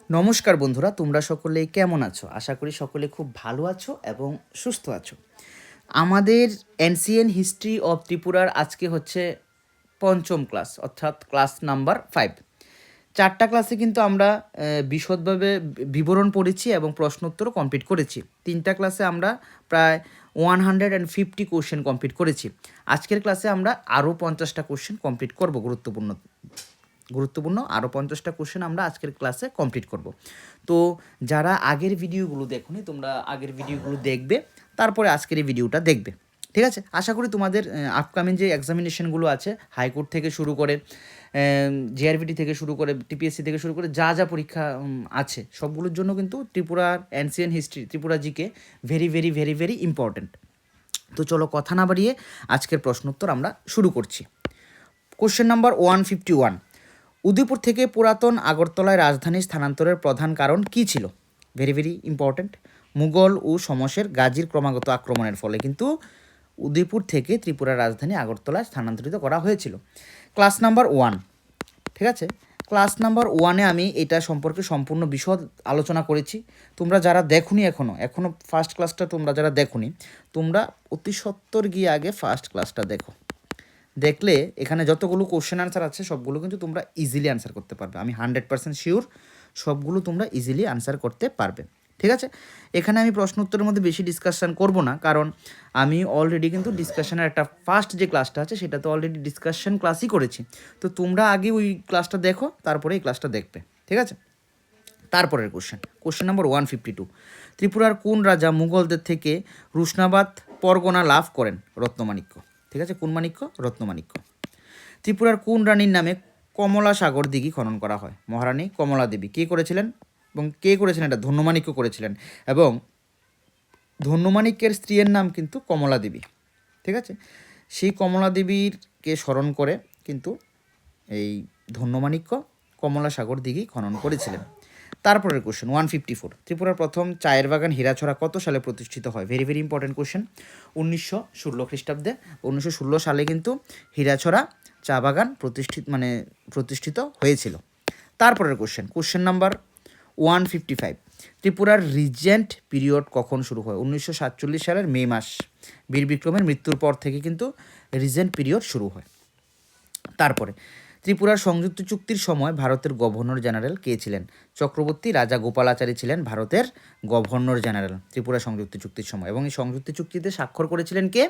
নমস্কার বন্ধুরা, তোমরা সকলেই কেমন আছো? আশা করি সকলে খুব ভালো আছো এবং সুস্থ আছো। আমাদের এনসিএন হিস্ট্রি অফ ত্রিপুরার আজকে হচ্ছে পঞ্চম ক্লাস, অর্থাৎ ক্লাস নাম্বার 5। 4টা ক্লাসে কিন্তু আমরা বিশদভাবে বিবরণ পড়েছি এবং প্রশ্নোত্তরও কমপ্লিট করেছি। 3টা ক্লাসে আমরা প্রায় 150 কোশ্চেন কমপ্লিট করেছি। আজকের ক্লাসে আমরা আরও 50টা কোশ্চেন কমপ্লিট করব। গুরুত্বপূর্ণ আরও 50টা কোশ্চেন আমরা আজকের ক্লাসে কমপ্লিট করব। তো যারা আগের ভিডিওগুলো দেখোনি, তোমরা আগের ভিডিওগুলো দেখবে, তারপরে আজকের এই ভিডিওটা দেখবে। ঠিক আছে? আশা করি তোমাদের আপকামিং যে এক্সামিনেশনগুলো আছে, হাইকোর্ট থেকে শুরু করে জিআরভিটি থেকে শুরু করে টিপিএসসি থেকে শুরু করে যা যা পরীক্ষা আছে, সবগুলোর জন্য কিন্তু ত্রিপুরার NCN history, Tripura GK very very very very important. তো চলো কথা না বাড়িয়ে আজকের প্রশ্নোত্তর আমরা শুরু করছি। কোশ্চেন নাম্বার 151, উদয়পুর থেকে পুরাতন আগরতলায় রাজধানী স্থানান্তরের প্রধান কারণ কী ছিল? Very very important. মুঘল ও সমসের গাজীর ক্রমাগত আক্রমণের ফলে কিন্তু উদয়পুর থেকে ত্রিপুরার রাজধানী আগরতলায় স্থানান্তরিত করা হয়েছিল। ক্লাস নাম্বার 1, ঠিক আছে? ক্লাস নাম্বার 1-এ আমি এটা সম্পর্কে সম্পূর্ণ বিশদ আলোচনা করেছি। তোমরা যারা দেখোনি এখনও ফার্স্ট ক্লাসটা তোমরা যারা দেখোনি, তোমরা অতি সত্বর গিয়ে আগে ফার্স্ট ক্লাসটা দেখো। দেখলে এখানে যতগুলো কোশ্চেন আনসার আছে সবগুলো কিন্তু তোমরা ইজিলি আনসার করতে পারবে। আমি 100% শিওর সবগুলো তোমরা ইজিলি আনসার করতে পারবে। ঠিক আছে? এখানে আমি প্রশ্ন উত্তরের মধ্যে বেশি ডিসকাশন করব না, কারণ আমি অলরেডি কিন্তু ডিসকাশনের একটা ফার্স্ট যে ক্লাসটা আছে সেটা তো অলরেডি ডিসকাশন ক্লাসই করেছি। তো তোমরা আগে ওই ক্লাসটা দেখো, তারপরে এই ক্লাসটা দেখবে। ঠিক আছে? তারপরের কোশ্চেন নাম্বার 152, ত্রিপুরার কোন রাজা মুঘলদের থেকে রুশনাবাদ পরগনা লাভ করেন? রত্নমাণিক্য। ঠিক আছে? কোন মাণিক্য? রত্নমাণিক্য। ত্রিপুরার কোন রানীর নামে কমলা সাগর দিঘি খনন করা হয়? মহারানী কমলা দেবী। কে করেছিলেন এবং কে করেছিলেন? এটা ধন্যমাণিক্য করেছিলেন, এবং ধন্যমাণিক্যের স্ত্রীর নাম কিন্তু কমলা দেবী। ঠিক আছে? সেই কমলা দেবীরকে স্মরণ করে কিন্তু এই ধন্যমাণিক্য কমলা সাগর দিঘি খনন করেছিলেন। তারপরের কোশ্চেন 154, ত্রিপুরার প্রথম চায়ের বাগান হীরাছড়া কত সালে প্রতিষ্ঠিত হয়? Very very important question. 1916 খ্রিস্টাব্দে। 1916 সালে কিন্তু হীরাছড়া চা বাগান প্রতিষ্ঠিত হয়েছিল। তারপরের কোশ্চেন নাম্বার 155, ত্রিপুরার রিজেন্ট পিরিয়ড কখন শুরু হয়? 1947 সালের মে মাস। বীর বিক্রমের মৃত্যুর পর থেকে কিন্তু রিজেন্ট পিরিয়ড শুরু হয়। তারপরে ত্রিপুরার সংযুক্ত চুক্তির সময় ভারতের গভর্নর জেনারেল কে ছিলেন? চক্রবর্তী রাজা গোপালাচারী ছিলেন ভারতের গভর্নর জেনারেল ত্রিপুরা সংযুক্ত চুক্তির সময়, এবং এই সংযুক্ত চুক্তিতে স্বাক্ষর করেছিলেন কে?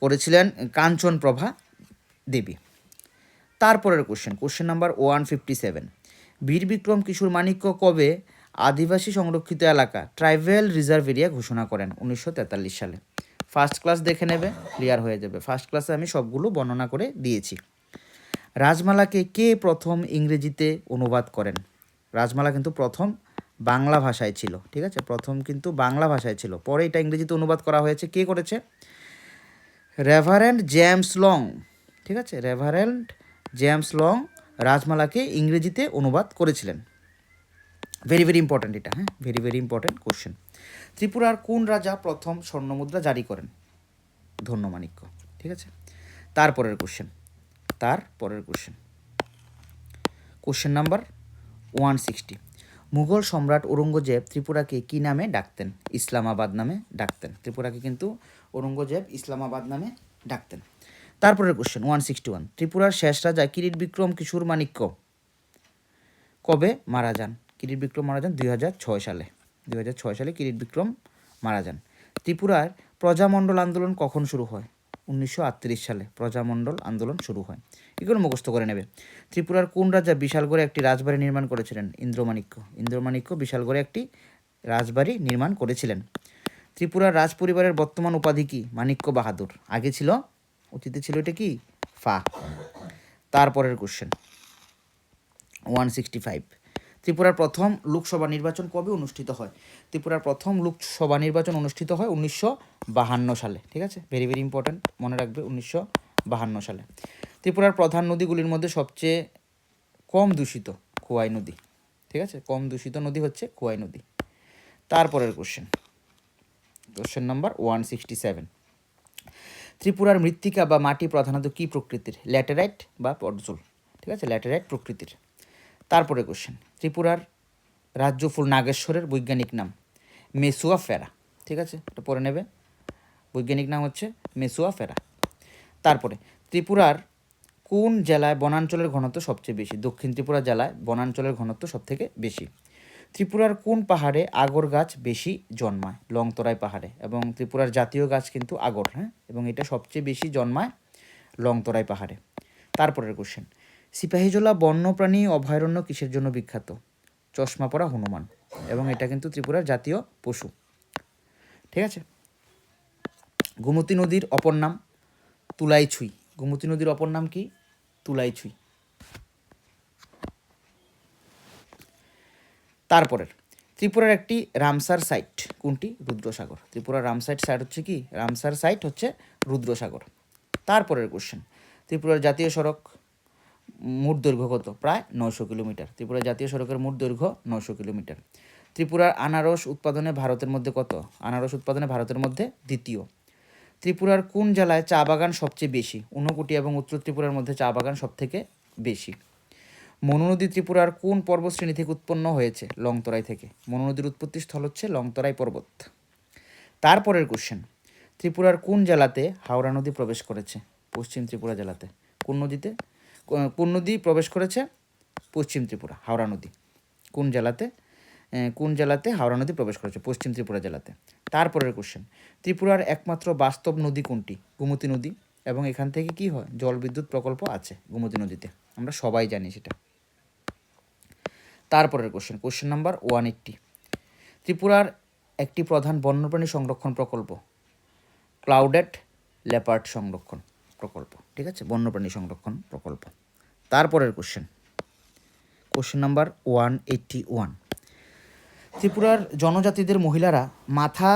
করেছিলেন কাঞ্চনপ্রভা দেবী। তারপরের কোশ্চেন নাম্বার 157, বীর বিক্রম কিশোর মাণিক্য কবে আদিবাসী সংরক্ষিত এলাকা ট্রাইবাল রিজার্ভ এরিয়া ঘোষণা করেন? 1943 সালে। ফার্স্ট ক্লাস দেখে নেবে, ক্লিয়ার হয়ে যাবে। ফার্স্ট ক্লাসে আমি সবগুলো বর্ণনা করে দিয়েছি। রাজমালাকে কে প্রথম ইংরেজিতে অনুবাদ করেন? রাজমালা কিন্তু প্রথম বাংলা ভাষায় ছিল। ঠিক আছে? প্রথম কিন্তু বাংলা ভাষায় ছিল, পরে এটা ইংরেজিতে অনুবাদ করা হয়েছে। কে করেছে? Reverend James long. ঠিক আছে? রেভারেন্ড জেমস লং রাজমালাকে ইংরেজিতে অনুবাদ করেছিলেন। ভেরি ভেরি ইম্পর্ট্যান্ট এটা। হ্যাঁ, ভেরি ভেরি ইম্পর্ট্যান্ট কোশ্চেন। ত্রিপুরার কোন রাজা প্রথম স্বর্ণমুদ্রা জারি করেন? ধন্যমাণিক্য। ঠিক আছে? তারপরের কোশ্চেন নাম্বার 160, মুঘল সম্রাট ঔরঙ্গজেব ত্রিপুরাকে কী নামে ডাকতেন? ইসলামাবাদ নামে ডাকতেন। ত্রিপুরাকে কিন্তু ঔরঙ্গজেব ইসলামাবাদ নামে ডাকতেন। তারপরের কোশ্চেন 161, ত্রিপুরার শেষ রাজা কিরিট বিক্রম কিশোর মাণিক্য কবে মারা যান? কিরিট বিক্রম মারা যান 2006 সালে। 2006 সালে কিরিট বিক্রম মারা যান। ত্রিপুরার প্রজামণ্ডল আন্দোলন কখন শুরু হয়? 1938 সালে প্রজামণ্ডল আন্দোলন শুরু হয়। এগুলো মুখস্থ করে নেবে। ত্রিপুরার কোন রাজা বিশালগড়ে একটি রাজবাড়ি নির্মাণ করেছিলেন? ইন্দ্রমাণিক্য বিশালগড়ে একটি রাজবাড়ি নির্মাণ করেছিলেন। ত্রিপুরার রাজ পরিবারের বর্তমান উপাধি কি? মাণিক্য বাহাদুর। আগে ছিল, অতীতে ছিল এটা কি? ফা। তারপরের কোশ্চেন 165, ত্রিপুরার প্রথম লোকসভা নির্বাচন কবে অনুষ্ঠিত হয়? ত্রিপুরার প্রথম লোকসভা নির্বাচন অনুষ্ঠিত হয় 1952 সালে। ঠিক আছে? ভেরি ভেরি ইম্পর্ট্যান্ট, মনে রাখবে 1952 সালে। ত্রিপুরার প্রধান নদীগুলির মধ্যে সবচেয়ে কম দূষিত খোয়াই নদী। ঠিক আছে? কম দূষিত নদী হচ্ছে খোয়াই নদী। তারপরের কোশ্চেন নাম্বার 167, ত্রিপুরার মৃত্তিকা বা মাটি প্রধানত কী প্রকৃতির? ল্যাটেরাইট বা পডজল। ঠিক আছে? ল্যাটেরাইট প্রকৃতির। তারপরে কোশ্চেন, ত্রিপুরার রাজ্য ফুল নাগেশ্বরের বৈজ্ঞানিক নাম মেসুয়া ফেরা। ঠিক আছে, এটা পড়ে নেবে। বৈজ্ঞানিক নাম হচ্ছে মেসুয়া ফেরা। তারপরে ত্রিপুরার কোন জেলায় বনাঞ্চলের ঘনত্ব সবচেয়ে বেশি? দক্ষিণ ত্রিপুরা জেলায় বনাঞ্চলের ঘনত্ব সবথেকে বেশি। ত্রিপুরার কোন পাহাড়ে আগর গাছ বেশি জন্মায়? লংতরাই পাহাড়ে। এবং ত্রিপুরার জাতীয় গাছ কিন্তু আগর, হ্যাঁ, এবং এটা সবচেয়ে বেশি জন্মায় লংতরাই পাহাড়ে। তারপরের কোশ্চেন, সিপাহীজলা বন্যপ্রাণী অভয়ারণ্য কিসের জন্য বিখ্যাত? চশমা পরা হনুমান, এবং এটা কিন্তু ত্রিপুরার জাতীয় পশু। ঠিক আছে। গোমতী নদীর অপর নাম তুলাইছুই। গোমতী নদীর অপর নাম কি? তুলাইছুই। তারপরের, ত্রিপুরার একটি রামসার সাইট কোনটি? রুদ্রসাগর। ত্রিপুরার রামসার সাইট হচ্ছে কি? রামসার সাইট হচ্ছে রুদ্রসাগর। তারপরের কোশ্চেন, ত্রিপুরার জাতীয় সড়ক মোট দৈর্ঘ্য কত? প্রায় 900 কিলোমিটার। ত্রিপুরার জাতীয় সড়কের মোট দৈর্ঘ্য 900 কিলোমিটার। ত্রিপুরার আনারস উৎপাদনে ভারতের মধ্যে কত? আনারস উৎপাদনে ভারতের মধ্যে দ্বিতীয়। ত্রিপুরার কোন জেলায় চা বাগান সবচেয়ে বেশি? ঊনকোটি এবং উত্তর ত্রিপুরার মধ্যে চা বাগান সবথেকে বেশি। মনু নদী ত্রিপুরার কোন পর্বতশ্রেণী থেকে উৎপন্ন হয়েছে? লংতরাই থেকে। মনু নদীর উৎপত্তি স্থল হচ্ছে লংতরাই পর্বত। তারপরের কোশ্চেন, ত্রিপুরার কোন জেলাতে হাওড়া নদী প্রবেশ করেছে? পশ্চিম ত্রিপুরা জেলাতে। কোন নদীতে? কোন নদী প্রবেশ করেছে? পশ্চিম ত্রিপুরা, হাওড়া নদী। কোন জেলাতে? কোন জেলাতে হাওড়া নদী প্রবেশ করেছে? পশ্চিম ত্রিপুরা জেলাতে। তারপরের কোশ্চেন, ত্রিপুরার একমাত্র বাস্তব নদী কোনটি? গোমতী নদী। এবং এখান থেকে কি হয়? জলবিদ্যুৎ প্রকল্প আছে গোমতী নদীতে, আমরা সবাই জানি সেটা। তারপরের কোশ্চেন নাম্বার 180, ত্রিপুরার একটি প্রধান বন্যপ্রাণী সংরক্ষণ প্রকল্প ক্লাউডেড লেপার্ড সংরক্ষণ প্রকল্প। ঠিক আছে, বন্যপ্রাণী সংরক্ষণ প্রকল্প। তারপরের কোশ্চেন নাম্বার 181, ত্রিপুরার জনজাতিদের মহিলারা মাথা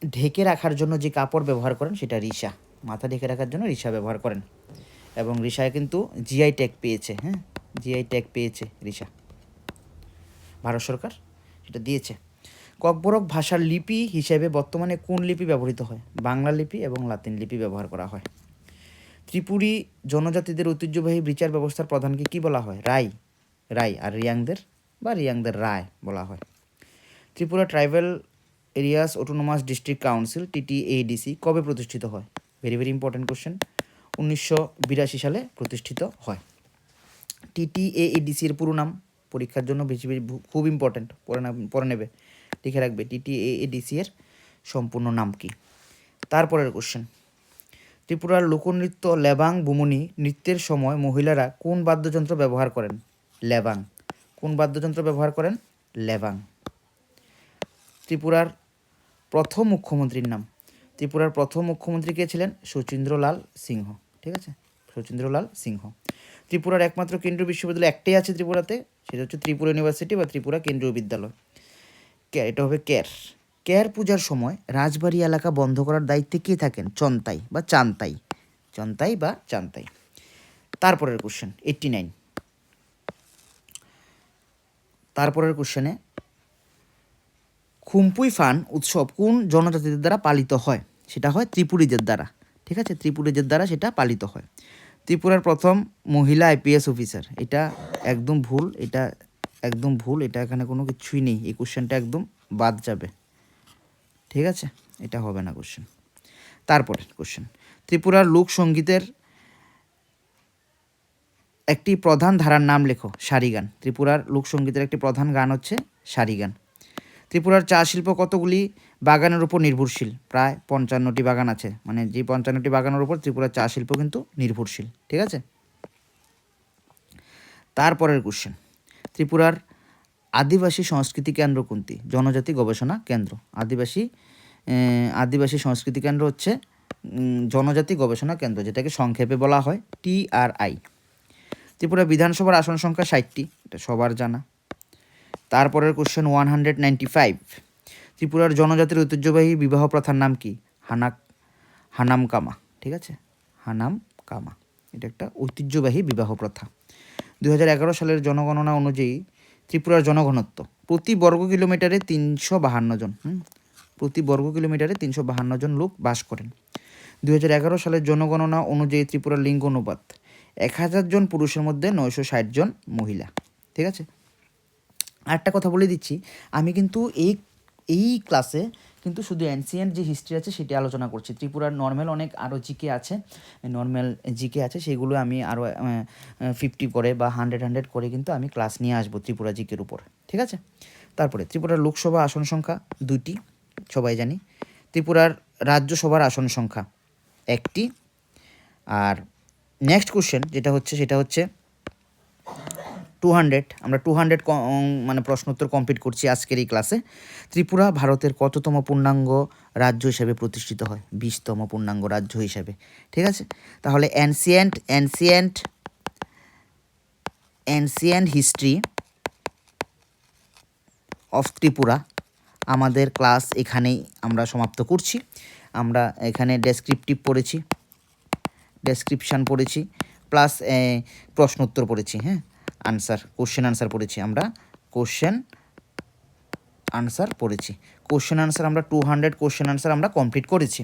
ঢেকে রাখার জন্য যে কাপড় ব্যবহার করেন সেটা রিসা। মাথা ঢেকে রাখার জন্য রিসা ব্যবহার করেন, এবং রিসায় কিন্তু জিআই ট্যাগ পেয়েছে। হ্যাঁ, জিআই ট্যাগ পেয়েছে রিসা, ভারত সরকার সেটা দিয়েছে। ককবরক ভাষার লিপি হিসেবে বর্তমানে কোন লিপি ব্যবহৃত হয়? বাংলা লিপি এবং লাতিন লিপি ব্যবহার করা হয়। ত্রিপুরী জনজাতিদের ঐতিহ্যবাহী বিচার ব্যবস্থার প্রধানকে কি বলা হয়? রায়। আর রিয়াংদের রায় বলা হয়। Tripura tribal areas autonomous district council TTADC কবে প্রতিষ্ঠিত হয়? Very very important question. 1982 সালে প্রতিষ্ঠিত হয়। TTADC এর পুরো নাম পরীক্ষার জন্য বেশি খুব ইম্পর্টেন্ট, পড়ে নেবে, লিখে রাখবে TTADC এর সম্পূর্ণ নাম কি। তারপরের কোশ্চেন, ত্রিপুরার লোকনৃত্য লেবাং বুমনি নৃত্যের সময় মহিলারা কোন বাদ্যযন্ত্র ব্যবহার করেন? লেবাং। কোন বাদ্যযন্ত্র ব্যবহার করেন? লেবাং। ত্রিপুরার প্রথম মুখ্যমন্ত্রীর নাম। ত্রিপুরার প্রথম মুখ্যমন্ত্রী কে ছিলেন? শচীন্দ্রলাল সিংহ। ঠিক আছে, শচীন্দ্রলাল সিংহ। ত্রিপুরার একমাত্র কেন্দ্রীয় বিশ্ববিদ্যালয় একটাই আছে ত্রিপুরাতে, সেটা হচ্ছে ত্রিপুরা ইউনিভার্সিটি বা ত্রিপুরা কেন্দ্রীয় বিদ্যালয়। এটা হবে ক্যার পূজার সময় রাজবাড়ি এলাকা বন্ধ করার দায়িত্বে কে থাকেন? চন্তাই বা চান্তাই। তারপরের কোশ্চেন 89, তারপরের কোশ্চেনে খুম্পুই ফান উৎসব কোন জনজাতিদের দ্বারা পালিত হয়? সেটা হয় ত্রিপুরীদের দ্বারা। ঠিক আছে, ত্রিপুরীদের দ্বারা সেটা পালিত হয়। ত্রিপুরার প্রথম মহিলা IPS অফিসার, এটা একদম ভুল, এটা এখানে কোনো কিছুই নেই, এই কোশ্চেনটা একদম বাদ যাবে। ঠিক আছে, এটা হবে না কোশ্চেন। তারপরে কোশ্চেন, ত্রিপুরার লোকসঙ্গীতের একটি প্রধান ধারার নাম লেখো। সারিগান। ত্রিপুরার লোকসঙ্গীতের একটি প্রধান গান হচ্ছে সারিগান। ত্রিপুরার চা শিল্প কতগুলি বাগানের উপর নির্ভরশীল? প্রায় 55টি বাগান আছে, মানে যে 55টি বাগানের উপর ত্রিপুরার চা শিল্প কিন্তু নির্ভরশীল। ঠিক আছে। তারপরের কোশ্চেন, ত্রিপুরার আদিবাসী সংস্কৃতি কেন্দ্র কোনটি? জনজাতি গবেষণা কেন্দ্র। আদিবাসী সংস্কৃতি কেন্দ্র হচ্ছে জনজাতি গবেষণা কেন্দ্র, যেটাকে সংক্ষেপে বলা হয় TRI। ত্রিপুরা বিধানসভার আসন সংখ্যা 60টি, এটা সবার জানা। তারপরের কোশ্চেন 195, ত্রিপুরার জনজাতির ঐতিহ্যবাহী বিবাহ প্রথার নাম কি? হানাম কামা। ঠিক আছে, হানাম কামা, এটা একটা ঐতিহ্যবাহী বিবাহ প্রথা। 2011 সালের জনগণনা অনুযায়ী ত্রিপুরার জনঘনত্ব প্রতি বর্গ কিলোমিটারে 352 জন। প্রতি বর্গ কিলোমিটারে 352 জন লোক বাস করেন। 2011 সালের জনগণনা অনুযায়ী ত্রিপুরার লিঙ্গ অনুপাত 1000 জন পুরুষের মধ্যে 960 জন মহিলা। ঠিক আছে। আরেকটা কথা বলে দিচ্ছি, আমি কিন্তু এই ক্লাসে কিন্তু শুধু অ্যানসিয়েন্ট যে হিস্ট্রি আছে সেটি আলোচনা করছি। ত্রিপুরার নর্মাল অনেক আরও জিকে আছে, নর্মাল জিকে আছে, সেগুলো আমি আরও 50 করে বা 100 করে কিন্তু আমি ক্লাস নিয়ে আসবো ত্রিপুরা জিকের উপর, ঠিক আছে? তারপরে ত্রিপুরার লোকসভা আসন সংখ্যা 2টি, সবাই জানি। ত্রিপুরার রাজ্যসভার আসন সংখ্যা 1টি। আর নেক্সট কোশ্চেন যেটা হচ্ছে সেটা হচ্ছে 200, আমরা 200 মানে প্রশ্নোত্তর কমপ্লিট করছি আজকের এই ক্লাসে। ত্রিপুরা ভারতের কততম পূর্ণাঙ্গ রাজ্য হিসাবে প্রতিষ্ঠিত হয়? 20তম পূর্ণাঙ্গ রাজ্য হিসাবে, ঠিক আছে? তাহলে অ্যানসিয়েন্ট হিস্ট্রি অফ ত্রিপুরা আমাদের ক্লাস এখানেই আমরা সমাপ্ত করছি। আমরা এখানে ডেসক্রিপশান পড়েছি, প্লাস প্রশ্নোত্তর পড়েছি, হ্যাঁ, কোশ্চেন আনসার পড়েছি। আমরা কোশ্চেন আনসার আমরা 200 কোশ্চেন আনসার আমরা কমপ্লিট করেছি।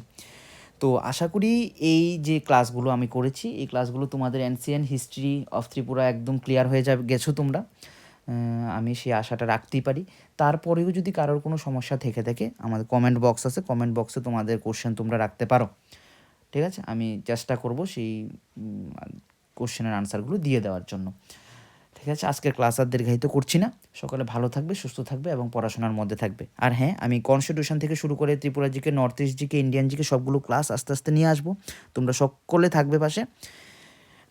তো আশা করি এই যে ক্লাসগুলো আমি করেছি, এই ক্লাসগুলো তোমাদের অ্যানসিয়েন্ট হিস্ট্রি অফ ত্রিপুরা একদম ক্লিয়ার হয়ে গেছো তোমরা। আমি সেই আশাটা রাখতেই পারি। তারপরেও যদি কারোর কোনো সমস্যা থেকে থাকে, আমাদের কমেন্ট বক্স আছে, কমেন্ট বক্সে তোমাদের কোশ্চেন তোমরা রাখতে পারো, ঠিক আছে? আমি চেষ্টা করব সেই কোশ্চেনের আনসারগুলো দিয়ে দেওয়ার জন্য, ঠিক আছে? আজকের ক্লাস আর দীর্ঘায়িত করছি না। সকলে ভালো থাকবে, সুস্থ থাকবে এবং পড়াশোনার মধ্যে থাকবে। আর হ্যাঁ, আমি কনস্টিটিউশন থেকে শুরু করে Tripura GK, north east GK, Indian GK সবগুলো ক্লাস আস্তে আস্তে নিয়ে আসবো। তোমরা সকলে থাকবে পাশে,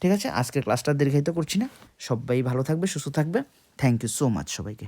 ঠিক আছে? আজকের ক্লাসটা দীর্ঘায়িত করছি না। সবাই ভালো থাকবে, সুস্থ থাকবে। থ্যাংক ইউ সো মাচ সবাইকে।